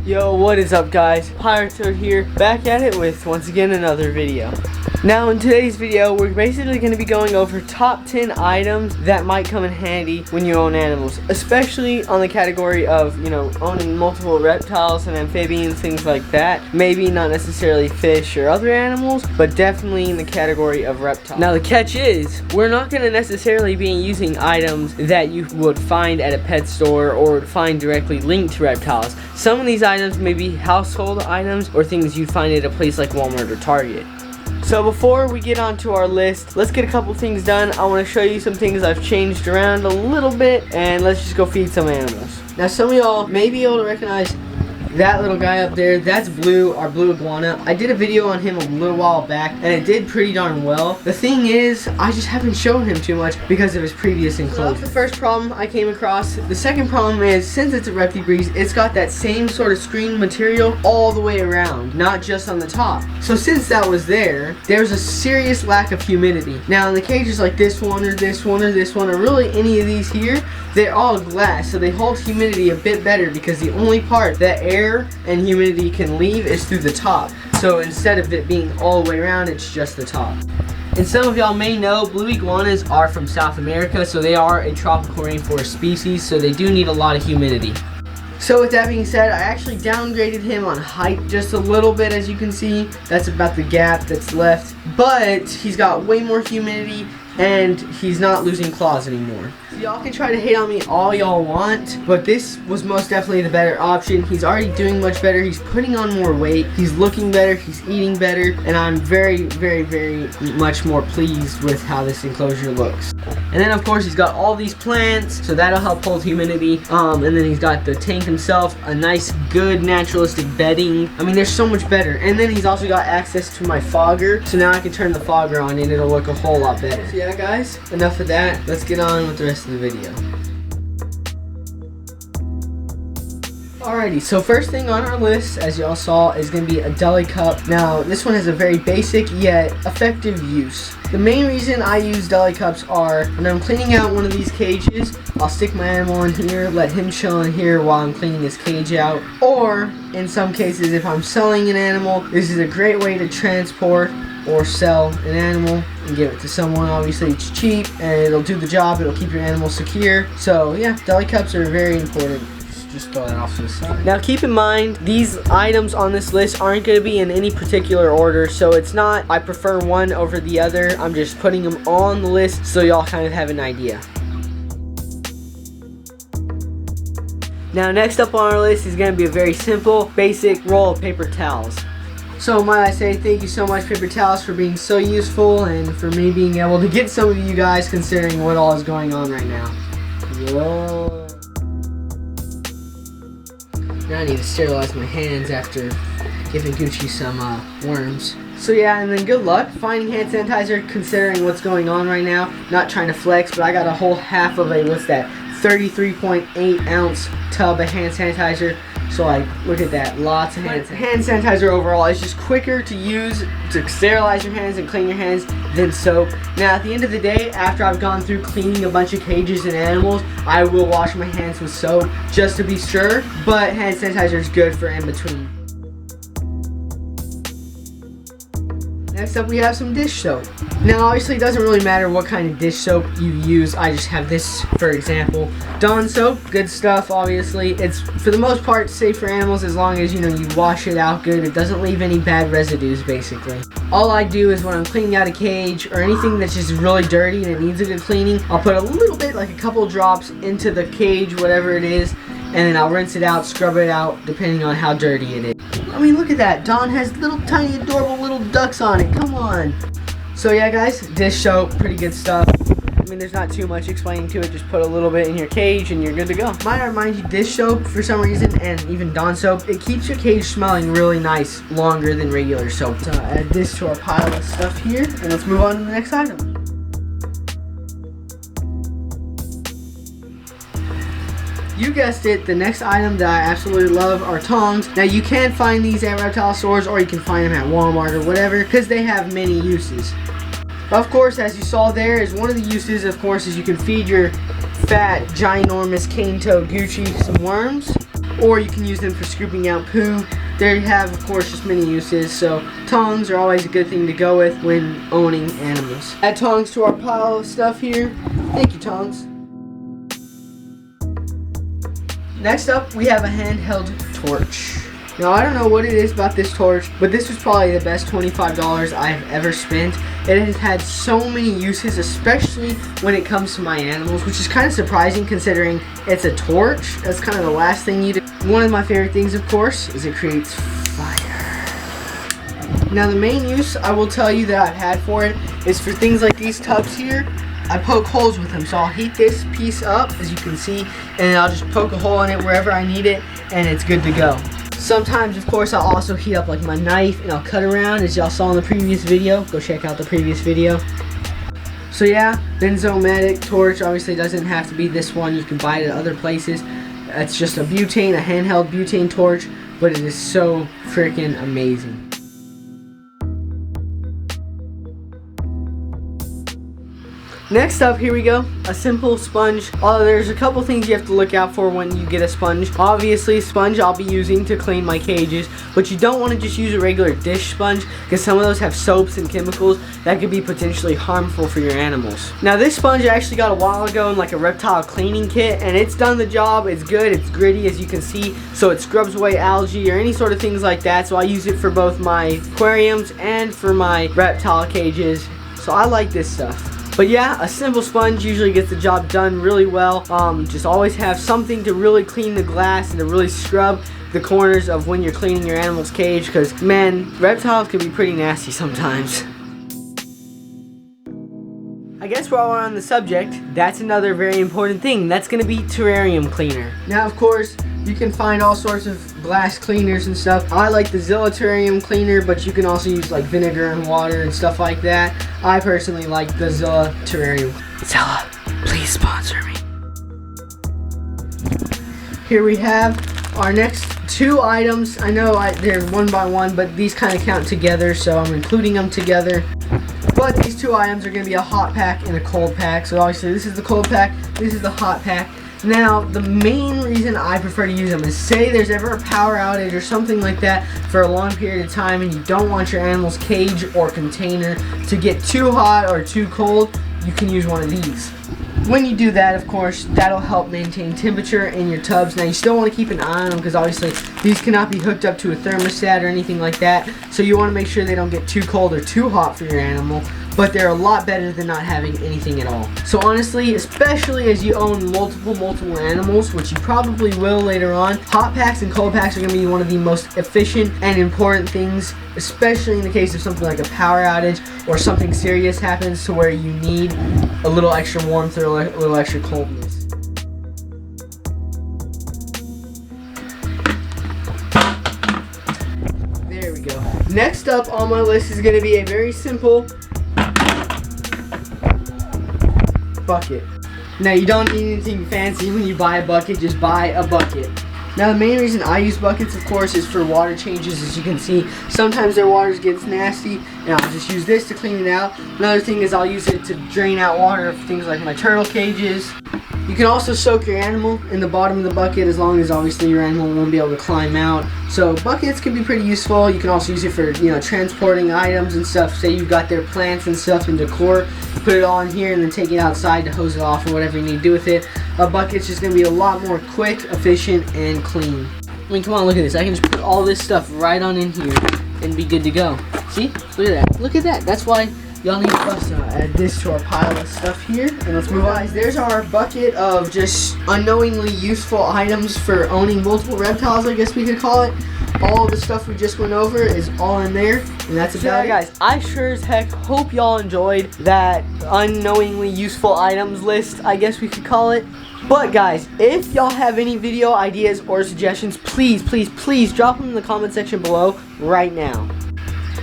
Yo, what is up guys? Pirate here, back at it with once again another video. Now in today's video, we're basically going to be going over top 10 items that might come in handy when you own animals, especially on the category of, you know, owning multiple reptiles and amphibians, things like that. Maybe not necessarily fish or other animals, but definitely in the category of reptiles. Now the catch is, we're not going to necessarily be using items that you would find at a pet store or would find directly linked to reptiles. Some of these items may be household items or things you'd find at a place like Walmart or Target. So before we get onto our list, let's get a couple things done. I want to show you some things I've changed around a little bit, and let's just go feed some animals. Now some of y'all may be able to recognize that little guy up there. That's Blue, our blue iguana. I did a video on him a little while back and it did pretty darn well. The thing is, I just haven't shown him too much because of his previous enclosure. So that's the first problem I came across. The second problem is, since it's a reptile breed, it's got that same sort of screen material all the way around, not just on the top. So since that was there's a serious lack of humidity. Now in the cages like this one or this one or this one, or really any of these here, they're all glass, so they hold humidity a bit better because the only part that air and humidity can leave is through the top. So instead of it being all the way around, it's just the top. And some of y'all may know, blue iguanas are from South America, so they are a tropical rainforest species, so they do need a lot of humidity. So with that being said, I actually downgraded him on height just a little bit, as you can see. That's about the gap that's left. But he's got way more humidity and he's not losing claws anymore. So y'all can try to hate on me all y'all want, but this was most definitely the better option. He's already doing much better. He's putting on more weight. He's looking better. He's eating better. And I'm very, very, very much more pleased with how this enclosure looks. And then of course he's got all these plants, so that'll help hold humidity. And then he's got the tank himself, a nice, good, naturalistic bedding. I mean, there's so much better. And then he's also got access to my fogger, so now I can turn the fogger on and it'll look a whole lot better. So yeah guys, enough of that. Let's get on with the rest of the video. Alrighty, so first thing on our list, as y'all saw, is going to be a deli cup. Now, this one has a very basic yet effective use. The main reason I use deli cups are when I'm cleaning out one of these cages, I'll stick my animal in here, let him chill in here while I'm cleaning his cage out. Or, in some cases, if I'm selling an animal, this is a great way to transport or sell an animal and give it to someone. Obviously it's cheap and it'll do the job. It'll keep your animal secure. So yeah, deli cups are very important. Just throw that off to the side. Now keep in mind, these items on this list aren't going to be in any particular order, so it's not I prefer one over the other. I'm just putting them on the list so y'all kind of have an idea. Now next up on our list is going to be a very simple, basic roll of paper towels. So might I say thank you so much, paper towels, for being so useful and for me being able to get some of you guys, considering what all is going on right now. Whoa. Now I need to sterilize my hands after giving Gucci some worms. So yeah, and then good luck finding hand sanitizer considering what's going on right now. Not trying to flex, but I got a whole half of a, what's that, 33.8 ounce tub of hand sanitizer. So like, look at that, lots of hand sanitizer overall. It's just quicker to use to sterilize your hands and clean your hands than soap. Now at the end of the day, after I've gone through cleaning a bunch of cages and animals, I will wash my hands with soap just to be sure, but hand sanitizer is good for in between. Next up we have some dish soap. Now obviously it doesn't really matter what kind of dish soap you use. I just have this for example. Dawn soap, good stuff obviously. It's for the most part safe for animals as long as you wash it out good. It doesn't leave any bad residues basically. All I do is when I'm cleaning out a cage or anything that's just really dirty and it needs a good cleaning, I'll put a little bit, like a couple drops into the cage, whatever it is, and then I'll rinse it out, scrub it out, depending on how dirty it is. I mean, look at that. Dawn has little tiny adorable little ducks on it. Come on. So yeah guys, dish soap, pretty good stuff. I mean, there's not too much explaining to it. Just put a little bit in your cage and you're good to go. Might I remind you, dish soap, for some reason, and even Dawn soap, it keeps your cage smelling really nice longer than regular soap. So add this to our pile of stuff here, and let's move on to the next item. You guessed it, the next item that I absolutely love are tongs. Now you can find these at reptile stores or you can find them at Walmart or whatever because they have many uses. Of course, as you saw there, is one of the uses, of course, is you can feed your fat, ginormous cane-toed Gucci some worms. or you can use them for scooping out poo. They have, of course, just many uses, so tongs are always a good thing to go with when owning animals. Add tongs to our pile of stuff here. Thank you, tongs. Next up, we have a handheld torch. Now, I don't know what it is about this torch, but this was probably the best $25 I've ever spent. It has had so many uses, especially when it comes to my animals, which is kind of surprising considering it's a torch. That's kind of the last thing you do. One of my favorite things, of course, is it creates fire. Now, the main use I will tell you that I've had for it is for things like these tubs here. I poke holes with them, so I'll heat this piece up, as you can see, and I'll just poke a hole in it wherever I need it, and it's good to go. Sometimes, of course, I'll also heat up like my knife, and I'll cut around, as y'all saw in the previous video. Go check out the previous video. So yeah, Benzomatic torch obviously doesn't have to be this one. You can buy it at other places. It's just a butane, a handheld butane torch, but it is so freaking amazing. Next up, here we go, a simple sponge. There's a couple things you have to look out for when you get a sponge. Obviously, sponge I'll be using to clean my cages, but you don't want to just use a regular dish sponge because some of those have soaps and chemicals that could be potentially harmful for your animals. Now, this sponge I actually got a while ago in like a reptile cleaning kit, and it's done the job. It's good, it's gritty as you can see, so it scrubs away algae or any sort of things like that. So I use it for both my aquariums and for my reptile cages. So I like this stuff. But yeah, a simple sponge usually gets the job done really well. Just always have something to really clean the glass and to really scrub the corners of when you're cleaning your animal's cage, because man, reptiles can be pretty nasty sometimes. I guess while we're on the subject, that's another very important thing. That's going to be Terrarium Cleaner. Now, of course, you can find all sorts of glass cleaners and stuff. I like the Zilla Terrarium Cleaner, but you can also use like vinegar and water and stuff like that. I personally like the Zilla Terrarium. Zilla, please sponsor me. Here we have our next two items. I know they're one by one, but these kind of count together, so I'm including them together. But these two items are going to be a hot pack and a cold pack. So obviously this is the cold pack, this is the hot pack. Now, the main reason I prefer to use them is say there's ever a power outage or something like that for a long period of time and you don't want your animal's cage or container to get too hot or too cold, you can use one of these. When you do that, of course, that'll help maintain temperature in your tubs. Now, you still want to keep an eye on them because obviously these cannot be hooked up to a thermostat or anything like that. So you want to make sure they don't get too cold or too hot for your animal. But they're a lot better than not having anything at all. So honestly, especially as you own multiple animals, which you probably will later on, hot packs and cold packs are going to be one of the most efficient and important things, especially in the case of something like a power outage or something serious happens to where you need a little extra warmth or a little extra coldness. There we go. Next up on my list is going to be a very simple bucket. Now, you don't need anything fancy when you buy a bucket, just buy a bucket. Now, the main reason I use buckets, of course, is for water changes. As you can see, sometimes their water gets nasty, and I'll just use this to clean it out. Another thing is I'll use it to drain out water for things like my turtle cages. You can also soak your animal in the bottom of the bucket, as long as obviously your animal won't be able to climb out. So buckets can be pretty useful. You can also use it for, transporting items and stuff. Say you've got their plants and stuff in decor, put it all in here and then take it outside to hose it off or whatever you need to do with it. A bucket's just going to be a lot more quick, efficient, and clean. I mean, come on, look at this. I can just put all this stuff right on in here and be good to go. See? Look at that. Look at that. That's why y'all need us to add this to our pile of stuff here. And let's move on. Guys, there's our bucket of just unknowingly useful items for owning multiple reptiles, I guess we could call it. All of the stuff we just went over is all in there, and that's about it. Guys, I sure as heck hope y'all enjoyed that unknowingly useful items list, I guess we could call it. But guys, if y'all have any video ideas or suggestions, please drop them in the comment section below right now.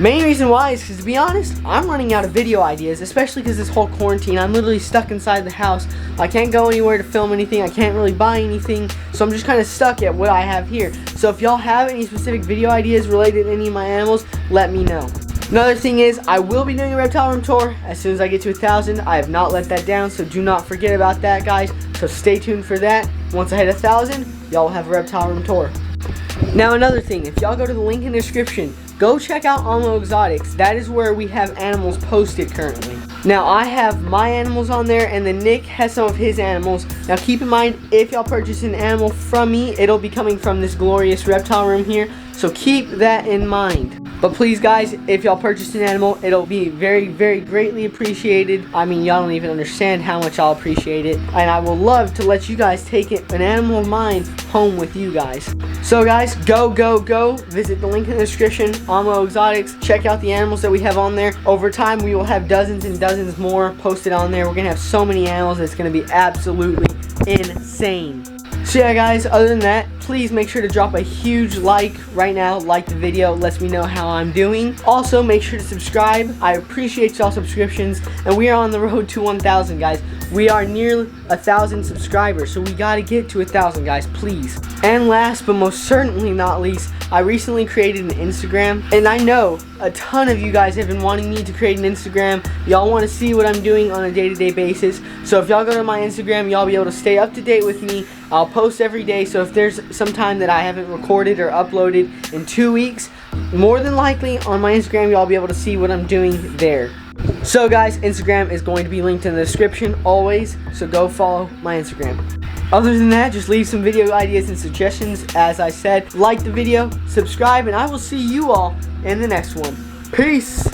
Main reason why is because, to be honest, I'm running out of video ideas, especially because this whole quarantine, I'm literally stuck inside the house. I can't go anywhere to film anything, I can't really buy anything, so I'm just kind of stuck at what I have here. So if y'all have any specific video ideas related to any of my animals, let me know. Another thing is, I will be doing a reptile room tour as soon as I get to 1,000. I have not let that down, so do not forget about that, guys. So stay tuned for that. Once I hit 1,000, y'all will have a Reptiles tour. Now another thing, if y'all go to the link in the description, go check out Almo Exotics. That is where we have animals posted currently. Now I have my animals on there, and then Nick has some of his animals. Now keep in mind, if y'all purchase an animal from me, it'll be coming from this glorious reptile room here. So keep that in mind. But please guys, if y'all purchase an animal, it'll be very, very greatly appreciated. I mean, y'all don't even understand how much I'll appreciate it. And I will love to let you guys take an animal of mine home with you guys. So guys, go. Visit the link in the description, Almo Exotics. Check out the animals that we have on there. Over time, we will have dozens and dozens more posted on there. We're going to have so many animals, it's going to be absolutely insane. So yeah guys, other than that, please make sure to drop a huge like right now. Like the video, lets me know how I'm doing. Also, make sure to subscribe. I appreciate y'all subscriptions, and we are on the road to 1,000 guys. We are near 1,000 subscribers, so we gotta get to 1,000 guys, please. And last but most certainly not least, I recently created an Instagram, and I know a ton of you guys have been wanting me to create an Instagram. Y'all want to see what I'm doing on a day-to-day basis. So if y'all go to my Instagram, y'all be able to stay up to date with me. I'll post every day, so if there's some time that I haven't recorded or uploaded in 2 weeks, more than likely on my Instagram, y'all be able to see what I'm doing there. So guys, Instagram is going to be linked in the description always, so go follow my Instagram. Other than that, just leave some video ideas and suggestions. As I said, like the video, subscribe, and I will see you all in the next one. Peace!